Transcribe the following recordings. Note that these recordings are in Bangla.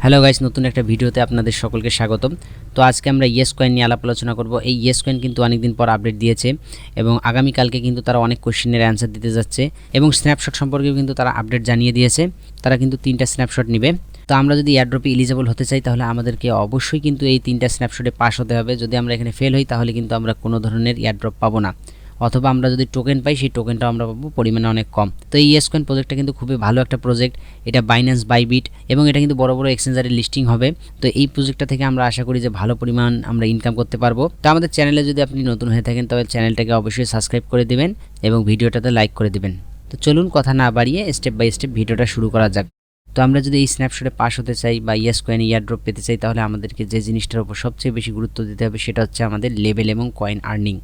হ্যালো গাইস, নতুন একটা ভিডিওতে আপনাদের সকলকে স্বাগতম। তো আজকে আমরা ইয়েস কয়েন নিয়ে আলাপ আলোচনা করব। এই ইয়েস কয়েন কিন্তু অনেকদিন পর আপডেট দিয়েছে এবং আগামীকালকে কিন্তু তারা অনেক কোশ্চেনের অ্যান্সার দিতে যাচ্ছে এবং স্ন্যাপশট সম্পর্কেও কিন্তু তারা আপডেট জানিয়ে দিয়েছে। তারা কিন্তু 3টা স্ন্যাপশট নেবে। তো আমরা যদি এয়ারড্রপে এলিজিবল হতে চাই তাহলে আমাদেরকে অবশ্যই কিন্তু এই 3টা স্ন্যাপশটে পাস হতে হবে। যদি আমরা এখানে ফেল হই তাহলে কিন্তু আমরা কোনো ধরনের এয়ারড্রপ পাবো না, অথবা আমরা যদি টোকেন পাই সেই টোকেনটাও আমরা পাবো পরিমাণে অনেক কম। তো এই ইয়েস কয়েন প্রজেক্টটা কিন্তু খুবই ভালো একটা প্রজেক্ট। এটা বাইন্যান্স, বাইবিট এবং এটা কিন্তু বড় বড় এক্সচেঞ্জারে লিস্টিং হবে। তো এই প্রজেক্টটা থেকে আমরা আশা করি যে ভালো পরিমাণ আমরা ইনকাম করতে পারবো। তো আমাদের চ্যানেলে যদি আপনি নতুন হয়ে থাকেন তবে চ্যানেলটাকে অবশ্যই সাবস্ক্রাইব করে দিবেন এবং ভিডিওটাতে লাইক করে দিবেন। তো চলুন কথা না বাড়িয়ে স্টেপ বাই স্টেপ ভিডিওটা শুরু করা যাক। তো আমরা যদি এই স্ন্যাপশটে পাস হতে চাই বা ইয়েস কয়েন ইয়ারড্রপ পেতে চাই তাহলে আমাদেরকে যে জিনিসটার উপর সবচেয়ে বেশি গুরুত্ব দিতে হবে সেটা হচ্ছে আমাদের লেভেল এবং কয়েন আর্নিং।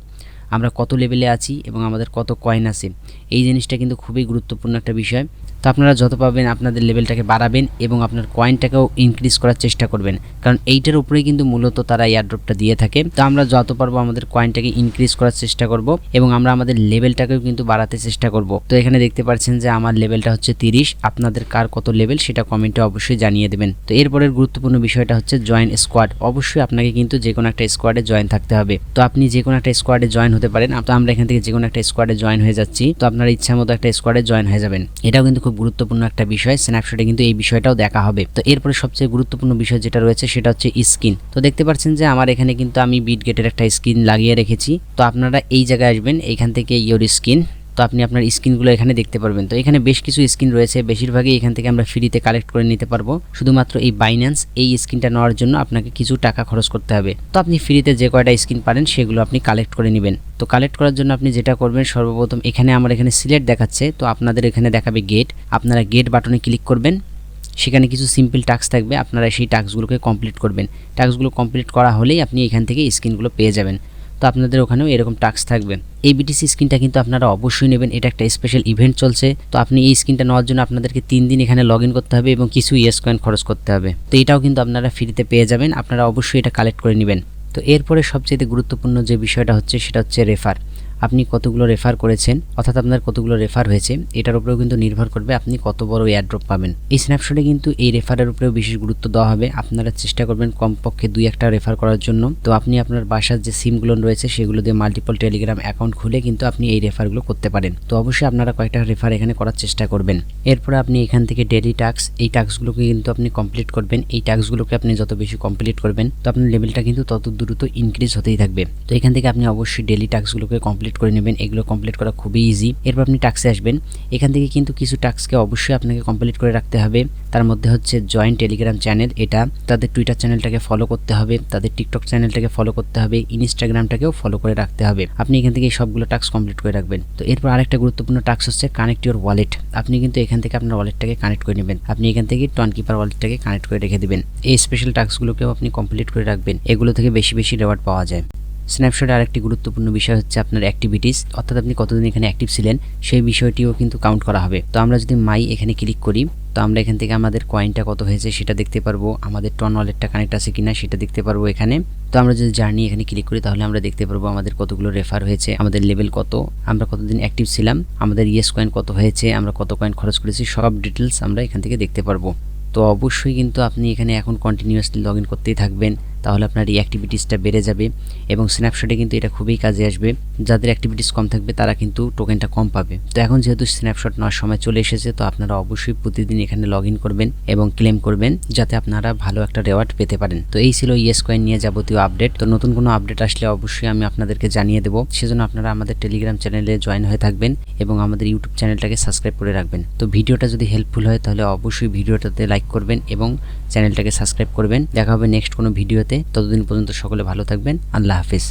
আমরা কত লেভেলে আছি এবং আমাদের কত কয়েন আছে, এই জিনিসটা কিন্তু খুবই গুরুত্বপূর্ণ একটা বিষয়। তো আপনারা যত পাবেন আপনাদের লেভেলটাকে বাড়াবেন এবং আপনার কয়েনটাকেও ইনক্রিজ করার চেষ্টা করবেন, কারণ এইটার উপরেই কিন্তু মূলত তারা এয়ারড্রপটা দিয়ে থাকে। তো আমরা যত পারবো আমাদের কয়েনটাকে ইনক্রিজ করার চেষ্টা করব এবং আমরা আমাদের লেভেলটাকেও কিন্তু বাড়াতে চেষ্টা করব। তো এখানে দেখতে পাচ্ছেন যে আমার লেভেলটা হচ্ছে 30। আপনাদের কার কত লেভেল সেটা কমেন্টে অবশ্যই জানিয়ে দেবেন। তো এরপরের গুরুত্বপূর্ণ বিষয়টা হচ্ছে জয়েন স্কোয়াড। অবশ্যই আপনাকে কিন্তু যে কোনো একটা স্কোয়াডে জয়েন থাকতে হবে। তো আপনি যে কোনো একটা স্কোয়াডে জয়েন হতে পারেন। তো আমরা এখান থেকে যে কোনো একটা স্কোয়াডে জয়েন হয়ে যাচ্ছি। তো আপনার ইচ্ছা মতো একটা স্কোয়াডে জয়েন হয়ে যাবেন। এটাও কিন্তু খুব গুরুত্বপূর্ণ একটা বিষয়। স্ন্যাপশটে কিন্তু এই বিষয়টাও দেখা হবে। তো এরপরে সবচেয়ে গুরুত্বপূর্ণ বিষয় যেটা রয়েছে সেটা হচ্ছে স্কিন। তো দেখতে পাচ্ছেন যে আমার এখানে কিন্তু আমি বিটগেটের একটা স্কিন লাগিয়ে রেখেছি। তো আপনারা এই জায়গায় আসবেন, এইখান থেকে ইয়োর স্কিন। তো আপনি আপনার স্কিনগুলো এখানে দেখতে পারবেন। তো এখানে বেশ কিছু স্কিন রয়েছে, বেশিরভাগই এখান থেকে আমরা ফ্রিতে কালেক্ট করে নিতে পারবো। শুধুমাত্র এই বাইন্যান্স এই স্কিনটা নেওয়ার জন্য আপনাকে কিছু টাকা খরচ করতে হবে। তো আপনি ফ্রিতে যে কয়টা স্কিন পারেন সেগুলো আপনি কালেক্ট করে নেবেন। তো কালেক্ট করার জন্য আপনি যেটা করবেন, সর্বপ্রথম এখানে আমার এখানে সিলেক্ট দেখাচ্ছে, তো আপনাদের এখানে দেখাবে গেট। আপনারা গেট বাটনে ক্লিক করবেন। সেখানে কিছু সিম্পল টাস্ক থাকবে, আপনারা সেই টাস্কগুলোকে কমপ্লিট করবেন। টাস্কগুলো কমপ্লিট করা হলেই আপনি এখান থেকে স্কিনগুলো পেয়ে যাবেন। তো আপনাদের ওখানেও এরকম টাস্ক থাকবে। এই বিটিসি স্কিনটা কিন্তু আপনারা অবশ্যই নেবেন, এটা একটা স্পেশাল ইভেন্ট চলছে। তো আপনি এই স্কিনটা নেওয়ার জন্য আপনাদেরকে 3 দিন এখানে লগ ইন করতে হবে এবং কিছু ইয়েস কয়েন খরচ করতে হবে। তো এটাও কিন্তু আপনারা ফ্রিতে পেয়ে যাবেন, আপনারা অবশ্যই এটা কালেক্ট করে নেবেন। তো এরপরে সবচেয়ে গুরুত্বপূর্ণ যে বিষয়টা হচ্ছে সেটা হচ্ছে রেফার। আপনি কতগুলো রেফার করেছেন, অর্থাৎ আপনার কতগুলো রেফার হয়েছে, এটার উপরেও কিন্তু নির্ভর করবে আপনি কত বড় এয়ারড্রপ পাবেন। এই স্ন্যাপশটে কিন্তু এই রেফারের উপরেও বিশেষ গুরুত্ব দেওয়া হবে। আপনারা চেষ্টা করবেন কমপক্ষে 2-1টা রেফার করার জন্য। তো আপনি আপনার বাসার যে সিমগুলো রয়েছে সেগুলো দিয়ে মাল্টিপল টেলিগ্রাম অ্যাকাউন্ট খুলে কিন্তু আপনি এই রেফারগুলো করতে পারেন। তো অবশ্যই আপনারা কয়েকটা রেফার এখানে করার চেষ্টা করবেন। এরপরে আপনি এখান থেকে ডেইলি টাস্ক, এই টাস্কগুলোকে কিন্তু আপনি কমপ্লিট করবেন। এই টাস্কগুলোকে আপনি যত বেশি কমপ্লিট করবেন তো আপনার লেভেলটা কিন্তু তত দ্রুত ইনক্রিজ হতেই থাকবে। তো এখান থেকে আপনি অবশ্যই ডেইলি টাস্কগুলোকে কমপ্লিট করে নেবেন। এগুলো কমপ্লিট করা খুবই ইজি। এরপর আপনি টাস্কে আসবেন। এখান থেকে কিন্তু কিছু টাস্ককে অবশ্যই আপনাকে কমপ্লিট করে রাখতে হবে। তার মধ্যে হচ্ছে জয়েন টেলিগ্রাম চ্যানেল, এটা তাদের টুইটার চ্যানেলটাকে ফলো করতে হবে, তাদের টিকটক চ্যানেলটাকে ফলো করতে হবে, ইনস্টাগ্রামটাকেও ফলো করে রাখতে হবে। আপনি এখান থেকে এই সবগুলো টাস্ক কমপ্লিট করে রাখবেন। তো এরপর আরেকটা গুরুত্বপূর্ণ টাস্ক হচ্ছে কানেক্ট ইউর ওয়ালেট। আপনি কিন্তু এখান থেকে আপনার ওয়ালেটটাকে কানেক্ট করে নেবেন। আপনি এখান থেকে টোনকিপার ওয়ালেটটাকে কানেক্ট করে রেখে দিবেন। এই স্পেশাল টাস্কগুলোকেও আপনি কমপ্লিট করে রাখবেন, এগুলো থেকে বেশি বেশি রিওয়ার্ড পাওয়া যায়। স্ন্যাপশটে আরেকটি গুরুত্বপূর্ণ বিষয় হচ্ছে আপনার অ্যাক্টিভিটিস, অর্থাৎ আপনি কতদিন এখানে অ্যাক্টিভ ছিলেন সেই বিষয়টিও কিন্তু কাউন্ট করা হবে। তো আমরা যদি মাই এখানে ক্লিক করি তো আমরা এখান থেকে আমাদের কয়েনটা কত হয়েছে সেটা দেখতে পারবো, আমাদের টন ওয়ালেটটা কানেক্ট আছে কিনা সেটা দেখতে পারবো এখানে। তো আমরা যদি জার্নি এখানে ক্লিক করি তাহলে আমরা দেখতে পারবো আমাদের কতগুলো রেফার হয়েছে, আমাদের লেভেল কত, আমরা কতদিন অ্যাক্টিভ ছিলাম, আমাদের ইয়েস কয়েন কত হয়েছে, আমরা কত কয়েন খরচ করেছি, সব ডিটেলস আমরা এখান থেকে দেখতে পারবো। তো অবশ্যই কিন্তু আপনি এখানে এখন কন্টিনিউয়াসলি লগ ইন করতেই থাকবেন, তাহলে আপনার এই অ্যাক্টিভিটিসটা বেড়ে যাবে এবং স্ন্যাপশটে কিন্তু এটা খুবই কাজে আসবে। যাদের অ্যাক্টিভিটিস কম থাকবে তারা কিন্তু টোকেনটা কম পাবে। তো এখন যেহেতু স্ন্যাপশট নেওয়ার সময় চলে এসেছে তো আপনারা অবশ্যই প্রতিদিন এখানে লগ ইন করবেন এবং ক্লেম করবেন যাতে আপনারা ভালো একটা রেওয়ার্ড পেতে পারেন। তো এই ছিল ইয়েস কয়েন নিয়ে যাবতীয় আপডেট। তো নতুন কোনো আপডেট আসলে অবশ্যই আমি আপনাদেরকে জানিয়ে দেবো, সেজন্য আপনারা আমাদের টেলিগ্রাম চ্যানেলে জয়েন হয়ে থাকবেন এবং আমাদের ইউটিউব চ্যানেলটাকে সাবস্ক্রাইব করে রাখবেন। তো ভিডিওটা যদি হেল্পফুল হয় তাহলে অবশ্যই ভিডিওটাতে লাইক করবেন এবং চ্যানেলটাকে সাবস্ক্রাইব করবেন। দেখা হবে নেক্সট কোনো ভিডিওতে। ততদিন পর্যন্ত সকলে ভালো থাকবেন। আল্লাহ হাফিজ।